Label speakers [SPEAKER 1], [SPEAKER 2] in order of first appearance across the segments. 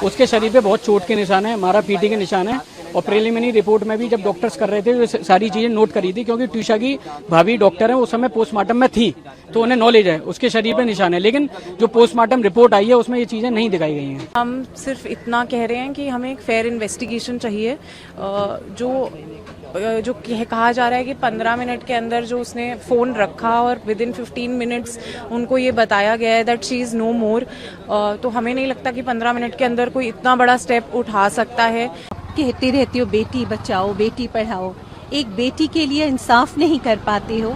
[SPEAKER 1] उसके शरीर पे बहुत चोट के निशान है, मारा पीटी के निशान है। और प्रिलिमिनरी रिपोर्ट में भी जब डॉक्टर्स कर रहे थे तो सारी चीजें नोट करी थी, क्योंकि ट्यूशा की भाभी डॉक्टर है, उस समय पोस्टमार्टम में थी तो उन्हें नॉलेज है, उसके शरीर पे निशान है। लेकिन जो पोस्टमार्टम रिपोर्ट आई है उसमें ये चीजें नहीं दिखाई गई हैं।
[SPEAKER 2] हम सिर्फ इतना कह रहे हैं कि हमें एक फेयर इन्वेस्टिगेशन चाहिए। जो कहा जा रहा है कि 15 मिनट के अंदर जो उसने फ़ोन रखा और विद इन 15 मिनट्स उनको ये बताया गया है दैट शी इज़ नो मोर, तो हमें नहीं लगता कि 15 मिनट के अंदर कोई इतना बड़ा स्टेप उठा सकता है।
[SPEAKER 3] कहती रहती हो बेटी बचाओ बेटी पढ़ाओ, एक बेटी के लिए इंसाफ नहीं कर पाते हो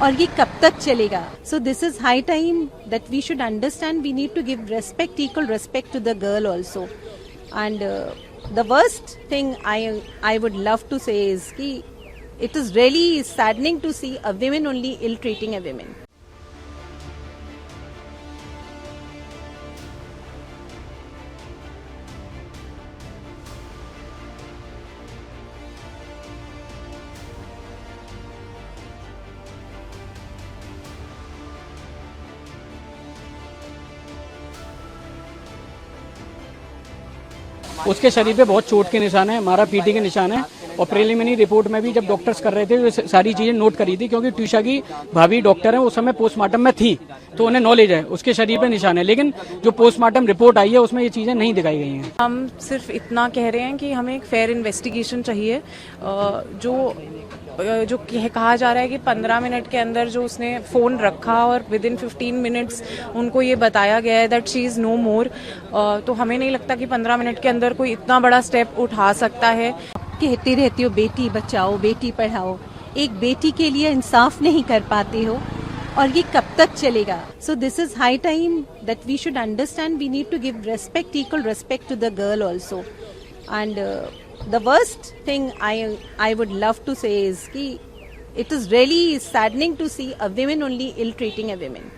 [SPEAKER 3] और ये कब तक चलेगा? So this is high time that we should understand we need to give respect, equal respect to the girl also. And the worst thing I would love to say is कि it is really saddening to see a women only ill treating a women.
[SPEAKER 1] उसके शरीर पे बहुत चोट के निशान है, मारा पीटी के निशान है। और प्रिलिमिनरी रिपोर्ट में भी जब डॉक्टर्स कर रहे थे तो सारी चीजें नोट करी थी, क्योंकि ट्यूशा की भाभी डॉक्टर है, उस समय पोस्टमार्टम में थी तो उन्हें नॉलेज है, उसके शरीर पे निशान है। लेकिन जो पोस्टमार्टम रिपोर्ट आई है उसमें ये चीजें नहीं दिखाई गई हैं।
[SPEAKER 2] हम सिर्फ इतना कह रहे हैं कि हमें एक फेयर इन्वेस्टिगेशन चाहिए। जो कहा जा रहा है कि 15 मिनट के अंदर जो उसने फ़ोन रखा और विद इन 15 मिनट्स उनको ये बताया गया है दैट शी इज़ नो मोर, तो हमें नहीं लगता कि 15 मिनट के अंदर कोई इतना बड़ा स्टेप उठा सकता है।
[SPEAKER 3] कहती रहती हो बेटी बचाओ बेटी पढ़ाओ, एक बेटी के लिए इंसाफ नहीं कर पाते हो और ये कब तक चलेगा? So this is high time that we should understand we need to give respect, equal respect to the girl also. And the worst thing I would love to say is कि it is really saddening to see a women only ill treating a women.